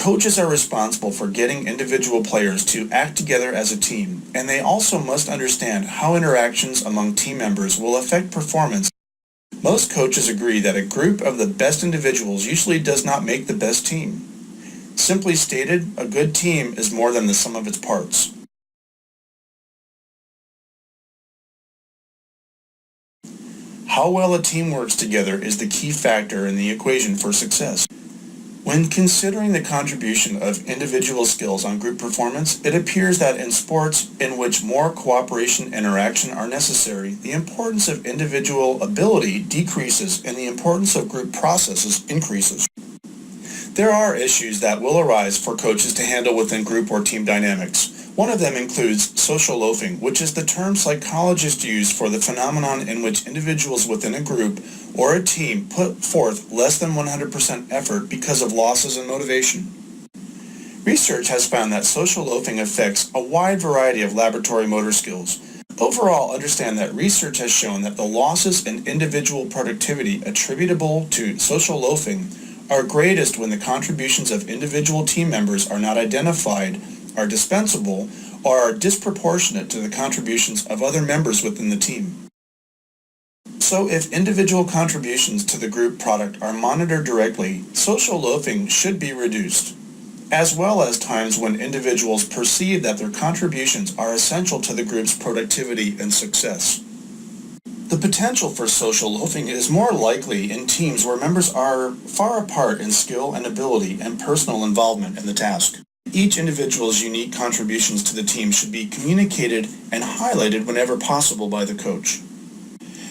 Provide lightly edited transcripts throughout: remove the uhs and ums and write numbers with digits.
Coaches are responsible for getting individual players to act together as a team, and they also must understand how interactions among team members will affect performance. Most coaches agree that a group of the best individuals usually does not make the best team. Simply stated, a good team is more than the sum of its parts. How well a team works together is the key factor in the equation for success. When considering the contribution of individual skills on group performance, it appears that in sports in which more cooperation and interaction are necessary, the importance of individual ability decreases and the importance of group processes increases. There are issues that will arise for coaches to handle within group or team dynamics. One of them includes social loafing, which is the term psychologists use for the phenomenon in which individuals within a group or a team put forth less than 100% effort because of losses in motivation. Research has found that social loafing affects a wide variety of laboratory motor skills. Overall, understand that research has shown that the losses in individual productivity attributable to social loafing are greatest when the contributions of individual team members are not identified, are dispensable, or are disproportionate to the contributions of other members within the team. So if individual contributions to the group product are monitored directly, social loafing should be reduced, as well as times when individuals perceive that their contributions are essential to the group's productivity and success. The potential for social loafing is more likely in teams where members are far apart in skill and ability and personal involvement in the task. Each individual's unique contributions to the team should be communicated and highlighted whenever possible by the coach.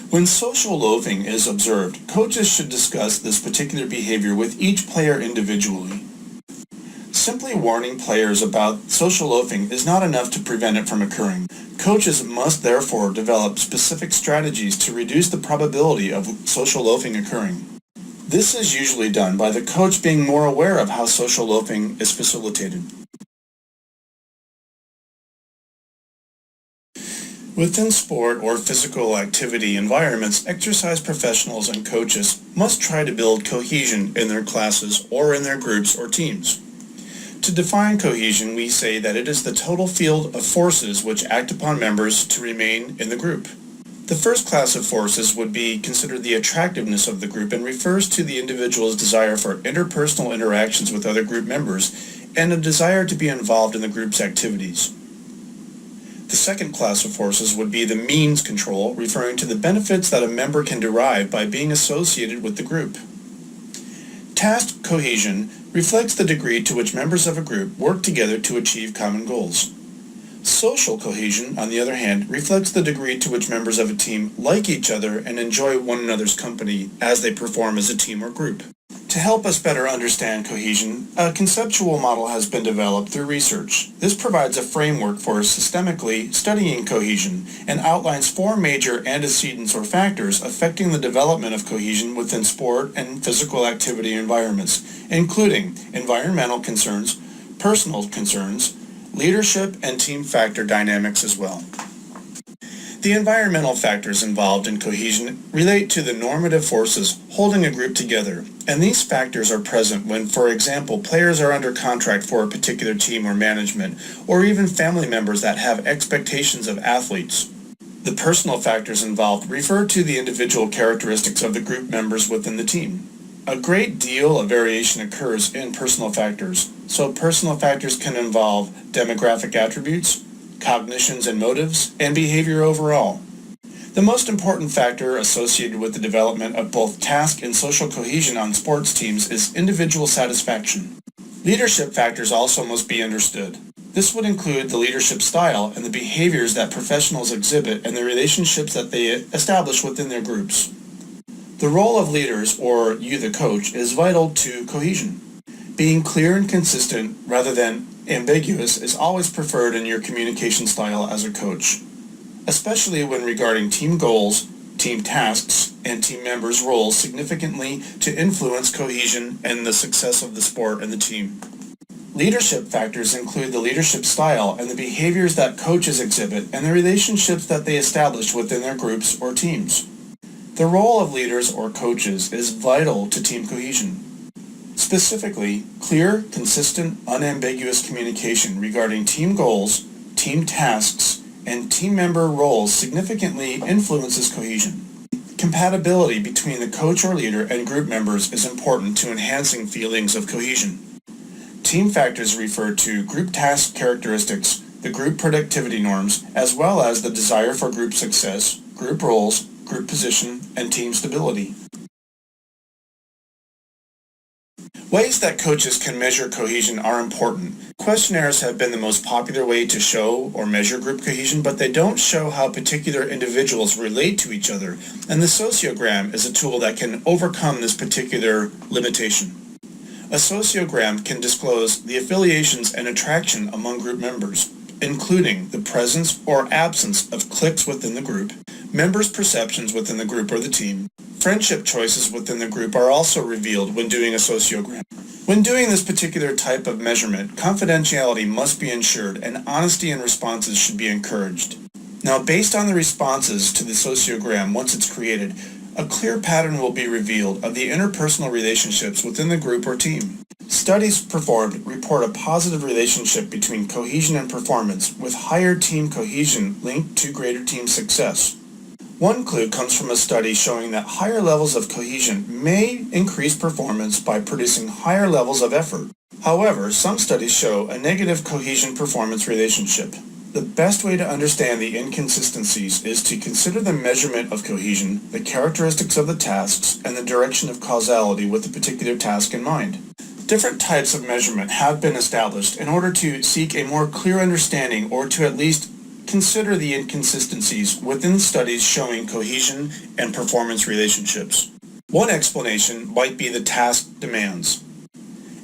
When social loafing is observed, coaches should discuss this particular behavior with each player individually. Simply warning players about social loafing is not enough to prevent it from occurring. Coaches must therefore develop specific strategies to reduce the probability of social loafing occurring. This is usually done by the coach being more aware of how social loafing is facilitated. Within sport or physical activity environments, exercise professionals and coaches must try to build cohesion in their classes or in their groups or teams. To define cohesion, we say that it is the total field of forces which act upon members to remain in the group. The first class of forces would be considered the attractiveness of the group and refers to the individual's desire for interpersonal interactions with other group members and a desire to be involved in the group's activities. The second class of forces would be the means control, referring to the benefits that a member can derive by being associated with the group. Task cohesion reflects the degree to which members of a group work together to achieve common goals. Social cohesion, on the other hand, reflects the degree to which members of a team like each other and enjoy one another's company as they perform as a team or group. To help us better understand cohesion, a conceptual model has been developed through research. This provides a framework for systemically studying cohesion and outlines 4 major antecedents or factors affecting the development of cohesion within sport and physical activity environments, including environmental concerns, personal concerns, leadership, and team factor dynamics as well. The environmental factors involved in cohesion relate to the normative forces holding a group together, and these factors are present when, for example, players are under contract for a particular team or management, or even family members that have expectations of athletes. The personal factors involved refer to the individual characteristics of the group members within the team. A great deal of variation occurs in personal factors, so personal factors can involve demographic attributes, cognitions and motives, and behavior overall. The most important factor associated with the development of both task and social cohesion on sports teams is individual satisfaction. Leadership factors also must be understood. This would include the leadership style and the behaviors that professionals exhibit and the relationships that they establish within their groups. The role of leaders, or you the coach, is vital to cohesion. Being clear and consistent rather than ambiguous is always preferred in your communication style as a coach, especially when regarding team goals, team tasks, and team members' roles significantly to influence cohesion and the success of the sport and the team. Leadership factors include the leadership style and the behaviors that coaches exhibit and the relationships that they establish within their groups or teams. The role of leaders or coaches is vital to team cohesion. Specifically, clear, consistent, unambiguous communication regarding team goals, team tasks, and team member roles significantly influences cohesion. Compatibility between the coach or leader and group members is important to enhancing feelings of cohesion. Team factors refer to group task characteristics, the group productivity norms, as well as the desire for group success, group roles, group position, and team stability. Ways that coaches can measure cohesion are important. Questionnaires have been the most popular way to show or measure group cohesion, but they don't show how particular individuals relate to each other, and the sociogram is a tool that can overcome this particular limitation. A sociogram can disclose the affiliations and attraction among group members, including the presence or absence of cliques within the group, members' perceptions within the group or the team. Friendship choices within the group are also revealed when doing a sociogram. When doing this particular type of measurement, confidentiality must be ensured and honesty in responses should be encouraged. Now, based on the responses to the sociogram once it's created, a clear pattern will be revealed of the interpersonal relationships within the group or team. Studies performed report a positive relationship between cohesion and performance, with higher team cohesion linked to greater team success. One clue comes from a study showing that higher levels of cohesion may increase performance by producing higher levels of effort. However, some studies show a negative cohesion-performance relationship. The best way to understand the inconsistencies is to consider the measurement of cohesion, the characteristics of the tasks, and the direction of causality with a particular task in mind. Different types of measurement have been established in order to seek a more clear understanding or to at least consider the inconsistencies within studies showing cohesion and performance relationships. One explanation might be the task demands.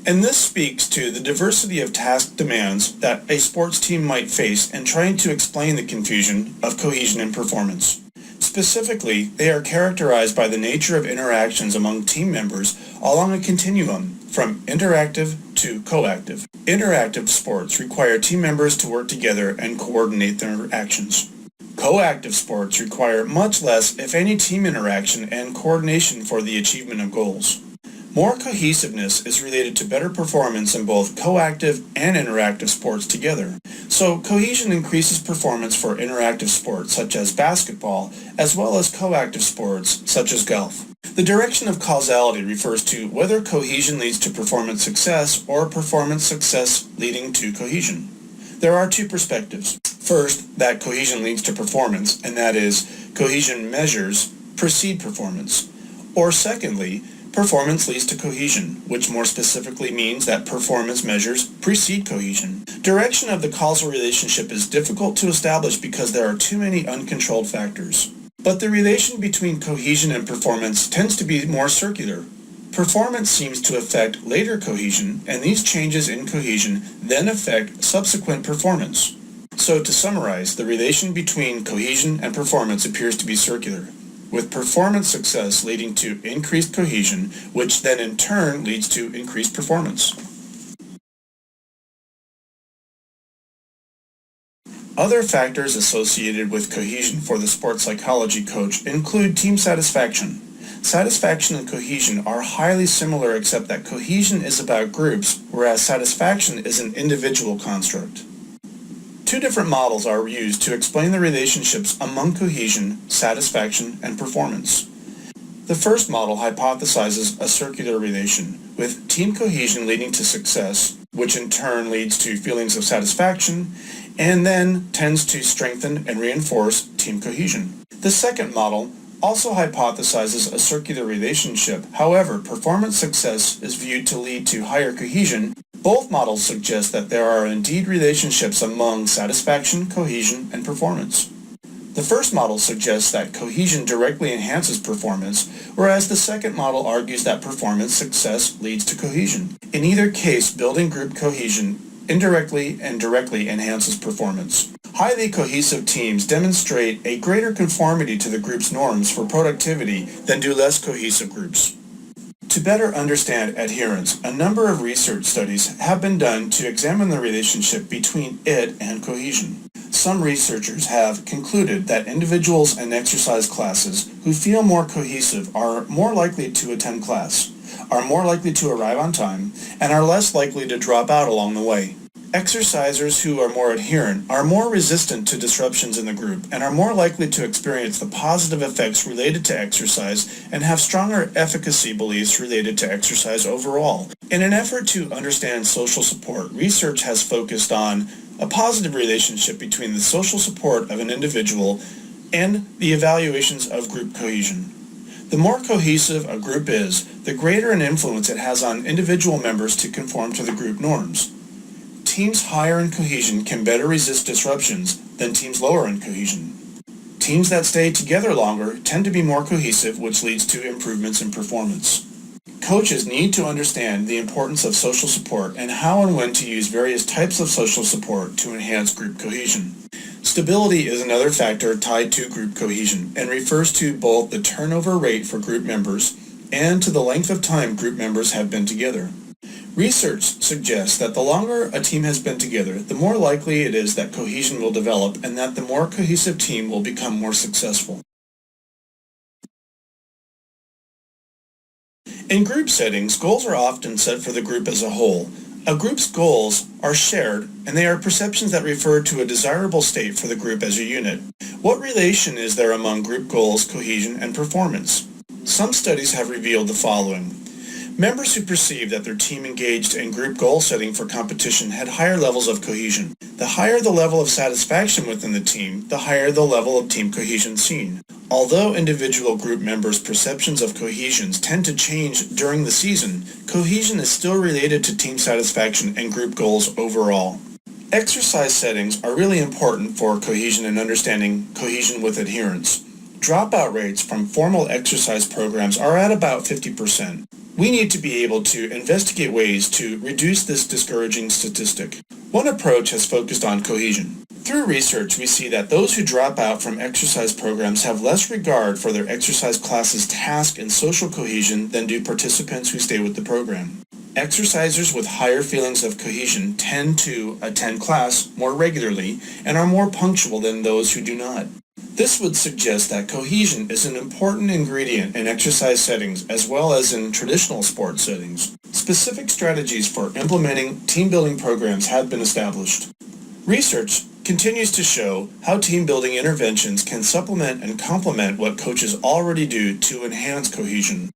And this speaks to the diversity of task demands that a sports team might face in trying to explain the confusion of cohesion and performance. Specifically, they are characterized by the nature of interactions among team members along a continuum from interactive to coactive. Interactive sports require team members to work together and coordinate their actions. Coactive sports require much less, if any, team interaction and coordination for the achievement of goals. More cohesiveness is related to better performance in both coactive and interactive sports together. So cohesion increases performance for interactive sports such as basketball, as well as coactive sports such as golf. The direction of causality refers to whether cohesion leads to performance success or performance success leading to cohesion. There are two perspectives. First, that cohesion leads to performance, and that is, cohesion measures precede performance. Or secondly, performance leads to cohesion, which more specifically means that performance measures precede cohesion. Direction of the causal relationship is difficult to establish because there are too many uncontrolled factors. But the relation between cohesion and performance tends to be more circular. Performance seems to affect later cohesion, and these changes in cohesion then affect subsequent performance. So to summarize, the relation between cohesion and performance appears to be circular, with performance success leading to increased cohesion, which then in turn leads to increased performance. Other factors associated with cohesion for the sports psychology coach include team satisfaction. Satisfaction and cohesion are highly similar except that cohesion is about groups, whereas satisfaction is an individual construct. Two different models are used to explain the relationships among cohesion, satisfaction, and performance. The first model hypothesizes a circular relation, with team cohesion leading to success, which in turn leads to feelings of satisfaction, and then tends to strengthen and reinforce team cohesion. The second model also hypothesizes a circular relationship. However, performance success is viewed to lead to higher cohesion. Both models suggest that there are indeed relationships among satisfaction, cohesion, and performance. The first model suggests that cohesion directly enhances performance, whereas the second model argues that performance success leads to cohesion. In either case, building group cohesion indirectly and directly enhances performance. Highly cohesive teams demonstrate a greater conformity to the group's norms for productivity than do less cohesive groups. To better understand adherence, a number of research studies have been done to examine the relationship between it and cohesion. Some researchers have concluded that individuals in exercise classes who feel more cohesive are more likely to attend class. are more likely to arrive on time, and are less likely to drop out along the way. Exercisers who are more adherent are more resistant to disruptions in the group and are more likely to experience the positive effects related to exercise and have stronger efficacy beliefs related to exercise overall. In an effort to understand social support, research has focused on a positive relationship between the social support of an individual and the evaluations of group cohesion. The more cohesive a group is, the greater an influence it has on individual members to conform to the group norms. Teams higher in cohesion can better resist disruptions than teams lower in cohesion. Teams that stay together longer tend to be more cohesive, which leads to improvements in performance. Coaches need to understand the importance of social support and how and when to use various types of social support to enhance group cohesion. Stability is another factor tied to group cohesion and refers to both the turnover rate for group members and to the length of time group members have been together. Research suggests that the longer a team has been together, the more likely it is that cohesion will develop and that the more cohesive team will become more successful. In group settings, goals are often set for the group as a whole. A group's goals are shared, and they are perceptions that refer to a desirable state for the group as a unit. What relation is there among group goals, cohesion, and performance? Some studies have revealed the following. Members who perceived that their team engaged in group goal setting for competition had higher levels of cohesion. The higher the level of satisfaction within the team, the higher the level of team cohesion seen. Although individual group members' perceptions of cohesions tend to change during the season, cohesion is still related to team satisfaction and group goals overall. Exercise settings are really important for cohesion and understanding cohesion with adherence. Dropout rates from formal exercise programs are at about 50%. We need to be able to investigate ways to reduce this discouraging statistic. One approach has focused on cohesion. Through research, we see that those who drop out from exercise programs have less regard for their exercise class's task and social cohesion than do participants who stay with the program. Exercisers with higher feelings of cohesion tend to attend class more regularly and are more punctual than those who do not. This would suggest that cohesion is an important ingredient in exercise settings as well as in traditional sports settings. Specific strategies for implementing team-building programs have been established. Research continues to show how team-building interventions can supplement and complement what coaches already do to enhance cohesion.